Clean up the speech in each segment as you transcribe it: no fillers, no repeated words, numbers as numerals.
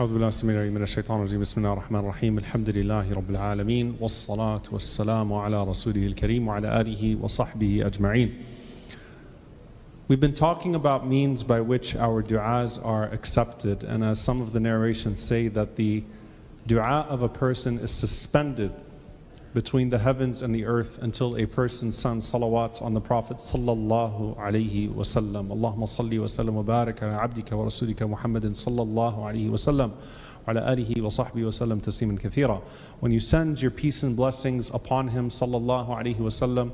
أعوذ بالله السميع العليم من الشيطان الرجيم بسم الله الرحمن الرحيم الحمد لله رب العالمين والصلاة والسلام على رسوله الكريم وعلى آله وصحبه أجمعين. We've been talking about means by which our du'as are accepted, and as some of the narrations say, that the du'a of a person is suspended between the heavens and the earth until a person sends salawat on the Prophet sallallahu alaihi wasallam. Allahumma salli wa sallam wa barak ala abdika wa rasulika Muhammadin sallallahu alaihi wasallam wa ala alihi wa sahbihi wa sallam tasliman kathira. When you send your peace and blessings upon him sallallahu alaihi wasallam,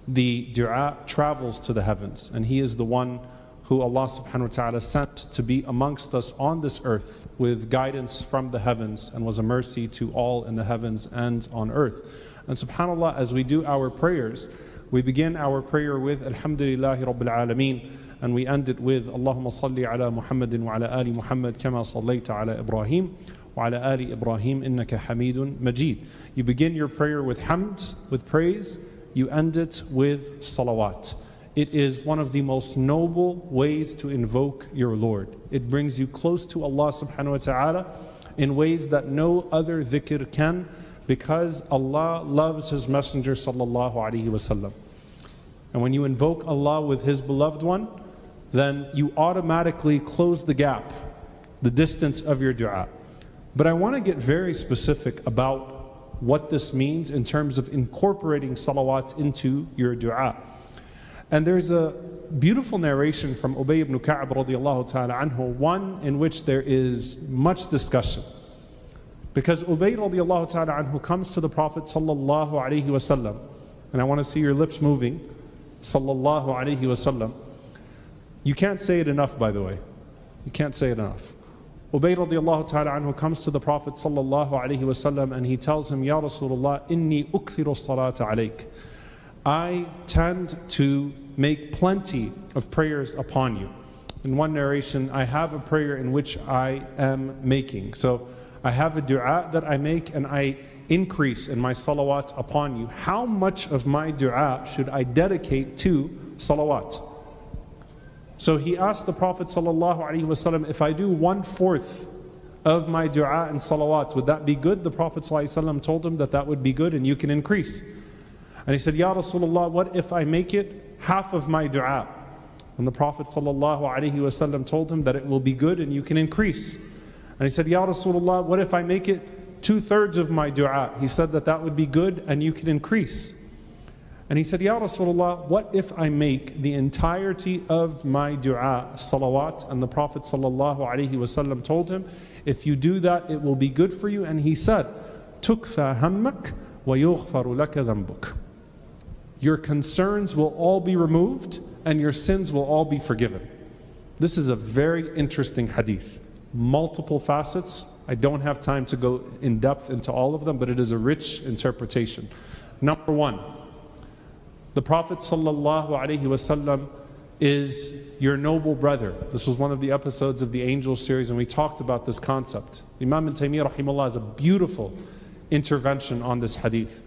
the du'a travels to the heavens, and he is the one who Allah subhanahu wa ta'ala sent to be amongst us on this earth with guidance from the heavens, and was a mercy to all in the heavens and on earth. And subhanAllah, as we do our prayers, we begin our prayer with Alhamdulillahi Rabbil Alameen, and we end it with Allahumma salli ala Muhammadin wa ala ali Muhammad kama sallaita ala Ibrahim wa ala ali Ibrahim innaka Hamidun Majid. You begin your prayer with hamd, with praise. You end it with salawat. It is one of the most noble ways to invoke your Lord. It brings you close to Allah subhanahu wa ta'ala in ways that no other dhikr can, because Allah loves His Messenger sallallahu alaihi wasallam. And when you invoke Allah with His beloved one, then you automatically close the gap, the distance of your dua. But I want to get very specific about what this means in terms of incorporating salawat into your dua. And there's a beautiful narration from Ubay ibn Ka'b radiallahu ta'ala anhu, one in which there is much discussion. Because Ubay radiallahu ta'ala anhu comes to the Prophet sallallahu alaihi wasallam, and I want to see your lips moving, sallallahu alaihi wasallam. You can't say it enough, by the way. You can't say it enough. Ubay radiallahu ta'ala anhu comes to the Prophet sallallahu alaihi wasallam, and he tells him, Ya Rasulullah, inni ukthiru salata alayk. I tend to make plenty of prayers upon you. In one narration, I have a prayer in which I am making. So I have a dua that I make, and I increase in my salawat upon you. How much of my dua should I dedicate to salawat? So he asked the Prophet ﷺ, if I do 1/4 of my dua and salawat, would that be good? The Prophet ﷺ told him that that would be good, and you can increase. And he said, Ya Rasulullah, what if I make it half of my dua? And the Prophet ﷺ told him that it will be good and you can increase. And he said, Ya Rasulullah, what if I make it 2/3 of my dua? He said that that would be good and you can increase. And he said, Ya Rasulullah, what if I make the entirety of my dua salawat? And the Prophet ﷺ told him, if you do that, it will be good for you. And he said, Tukfa hammak wa yughfaru laka dhanbuk. Your concerns will all be removed and your sins will all be forgiven. This is a very interesting hadith. Multiple facets. I don't have time to go in depth into all of them, but it is a rich interpretation. Number one, the Prophet ﷺ is your noble brother. This was one of the episodes of the Angel series, and we talked about this concept. Imam Ibn Taymiyyah rahimahullah has a beautiful intervention on this hadith.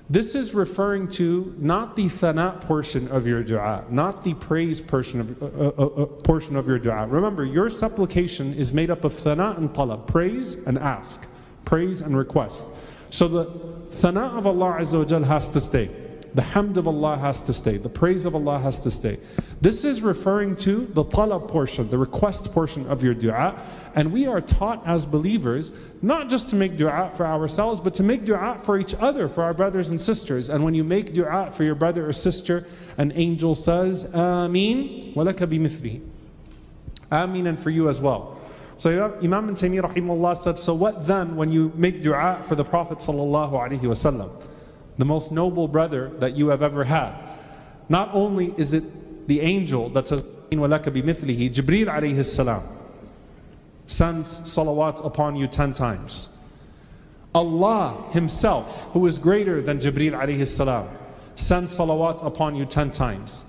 This is referring to not the thana portion of your dua, not the praise portion of your dua. Remember, your supplication is made up of thana and talab, praise and ask, praise and request. So the thana of Allah Azza wa Jal has to stay. The hamd of Allah has to stay. The praise of Allah has to stay. This is referring to the talab portion, the request portion of your dua. And we are taught as believers not just to make dua for ourselves, but to make dua for each other, for our brothers and sisters. And when you make dua for your brother or sister, an angel says, Ameen, walaka bimithlihi. Ameen, and for you as well. So Imam Ibn Taymiyyah rahimahullah said, so what then when you make dua for the Prophet sallallahu alaihi wasallam, the most noble brother that you have ever had? Not only is it the angel that says, وَلَكَ بِمِثْلِهِ, Jibreel alayhi salam sends salawat upon you 10 times. Allah Himself, who is greater than Jibreel alayhi salam, sends salawat upon you 10 times.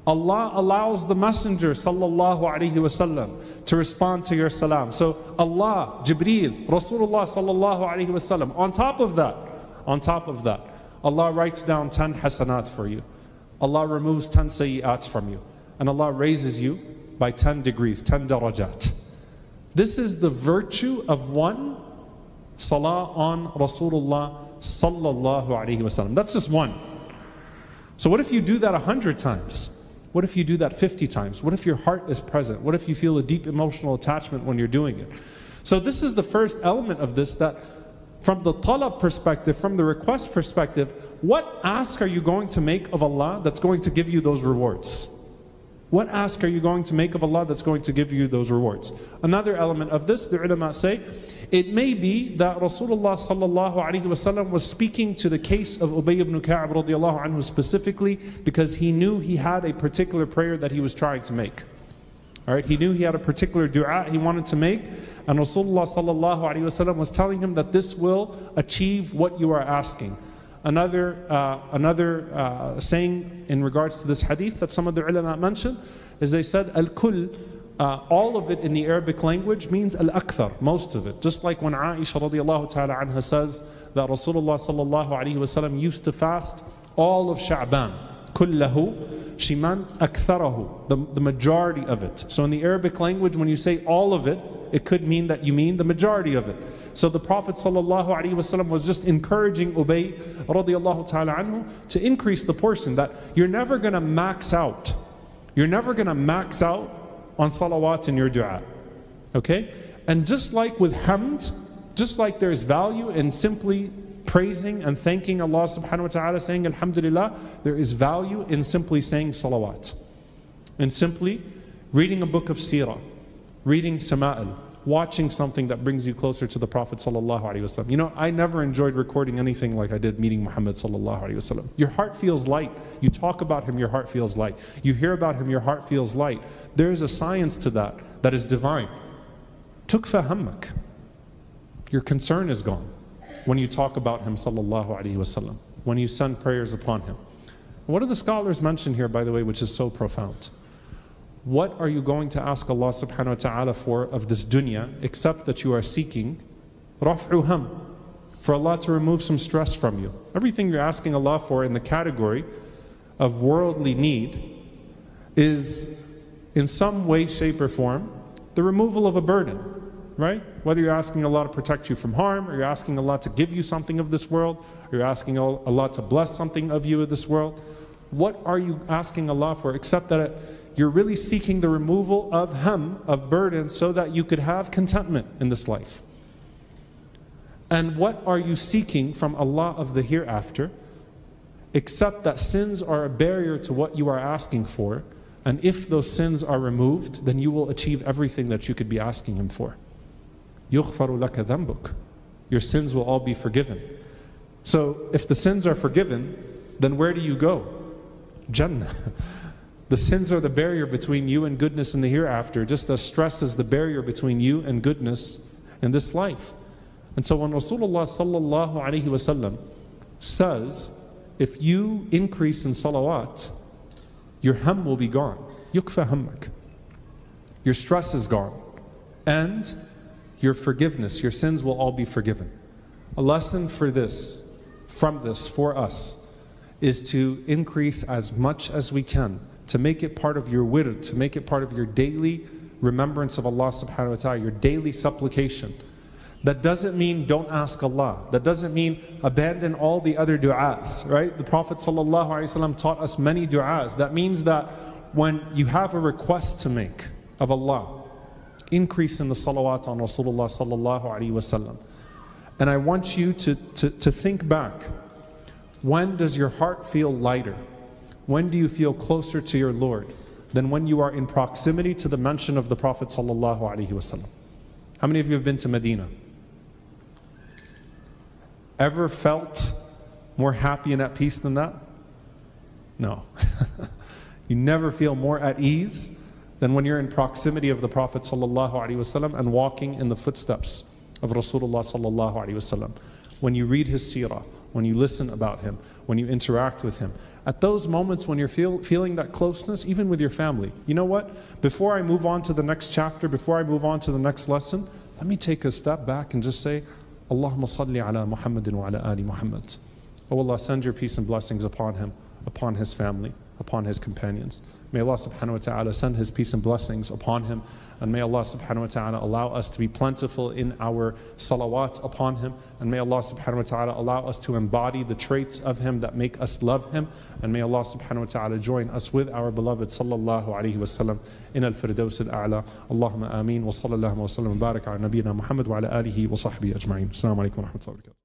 Allah allows the Messenger sallallahu alaihi wasallam to respond to your salam. So Allah, Jibreel, Rasulullah sallallahu alaihi wasallam. On top of that, Allah writes down 10 hasanat for you. Allah removes 10 sayyat from you. And Allah raises you by 10 degrees, 10 darajat. This is the virtue of one salah on Rasulullah sallallahu alaihi wasallam. That's just one. So what if you do that 100 times? What if you do that 50 times? What if your heart is present? What if you feel a deep emotional attachment when you're doing it? So this is the first element of this, that from the talab perspective, from the request perspective, what ask are you going to make of Allah that's going to give you those rewards? What ask are you going to make of Allah that's going to give you those rewards? Another element of this, the ulama say, it may be that Rasulullah sallallahu alaihi wasallam was speaking to the case of Ubay ibn Ka'ab radiallahu anhu specifically because he knew he had a particular prayer that he was trying to make. All right, he knew he had a particular dua he wanted to make, and Rasulullah sallallahu alaihi wasallam was telling him that this will achieve what you are asking. Another saying in regards to this hadith that some of the ulama mentioned is they said al-kull, all of it in the Arabic language means al-akthar, most of it. Just like when Aisha radiallahu ta'ala anha says that Rasulullah sallallahu alaihi wasallam used to fast all of Sha'ban, kullahu, she meant aktharahu, the majority of it. So in the Arabic language, when you say all of it, it could mean that you mean the majority of it. So the Prophet ﷺ was just encouraging Ubay radiallahu ta'ala anhu to increase the portion, that you're never going to max out. You're never going to max out on salawat in your dua. Okay? And just like with hamd, just like there's value in simply praising and thanking Allah subhanahu wa ta'ala, saying alhamdulillah, there is value in simply saying salawat. And simply reading a book of seerah, reading sama'il, watching something that brings you closer to the Prophet sallallahu alaihi wasallam. You know, I never enjoyed recording anything like I did meeting Muhammad sallallahu alaihi wasallam. Your heart feels light. You talk about him, your heart feels light. You hear about him, your heart feels light. There is a science to that that is divine. Tukfa hammak. Your concern is gone when you talk about him sallallahu alaihi wasallam, when you send prayers upon him. What do the scholars mention here, by the way, which is so profound? What are you going to ask Allah subhanahu wa ta'ala for of this dunya, except that you are seeking raf'u ham, for Allah to remove some stress from you. Everything you're asking Allah for in the category of worldly need is in some way, shape or form the removal of a burden, right? Whether you're asking Allah to protect you from harm, or you're asking Allah to give you something of this world, or you're asking Allah to bless something of you of this world, what are you asking Allah for except that you're really seeking the removal of ham, of burden, so that you could have contentment in this life? And what are you seeking from Allah of the hereafter, except that sins are a barrier to what you are asking for, and if those sins are removed, then you will achieve everything that you could be asking Him for. يُغْفَرُ لَكَ ذَنْبُكَ. Your sins will all be forgiven. So if the sins are forgiven, then where do you go? Jannah. The sins are the barrier between you and goodness in the hereafter, just as stress is the barrier between you and goodness in this life. And so when Rasulullah sallallahu alaihi wasallam says, if you increase in salawat, your ham will be gone. Yukfa hammak. Your stress is gone. And your forgiveness, your sins will all be forgiven. A lesson for this, from this, for us, is to increase as much as we can, to make it part of your wird, to make it part of your daily remembrance of Allah subhanahu wa ta'ala, your daily supplication. That doesn't mean don't ask Allah. That doesn't mean abandon all the other du'as, right? The Prophet sallallahu alaihi wasallam taught us many du'as. That means that when you have a request to make of Allah, increase in the salawat on Rasulullah sallallahu alaihi wasallam. And I want you to think back. When does your heart feel lighter? When do you feel closer to your Lord than when you are in proximity to the mention of the Prophet sallallahu alaihi wasallam? How many of you have been to Medina? Ever felt more happy and at peace than that? No. You never feel more at ease than when you're in proximity of the Prophet sallallahu alaihi wasallam and walking in the footsteps of Rasulullah sallallahu alaihi wasallam. When you read his seerah, when you listen about him, when you interact with him. At those moments when you're feeling that closeness, even with your family. You know what? Before I move on to the next chapter, before I move on to the next lesson, let me take a step back and just say, Allahumma salli ala Muhammadin wa ala ali Muhammad. Oh Allah, send your peace and blessings upon him, upon his family, upon his companions. May Allah subhanahu wa ta'ala send his peace and blessings upon him, and may Allah subhanahu wa ta'ala allow us to be plentiful in our salawat upon him, and may Allah subhanahu wa ta'ala allow us to embody the traits of him that make us love him, and may Allah subhanahu wa ta'ala join us with our beloved sallallahu alayhi wa sallam in al-firdaus al-a'la. Allahumma ameen wa sallallahu wa sallam wa barak ala nabiyyina Muhammad wa ala alihi wa sahbihi ajma'in. Assalamu alaikum wa rahmatullahi wa barakatuh.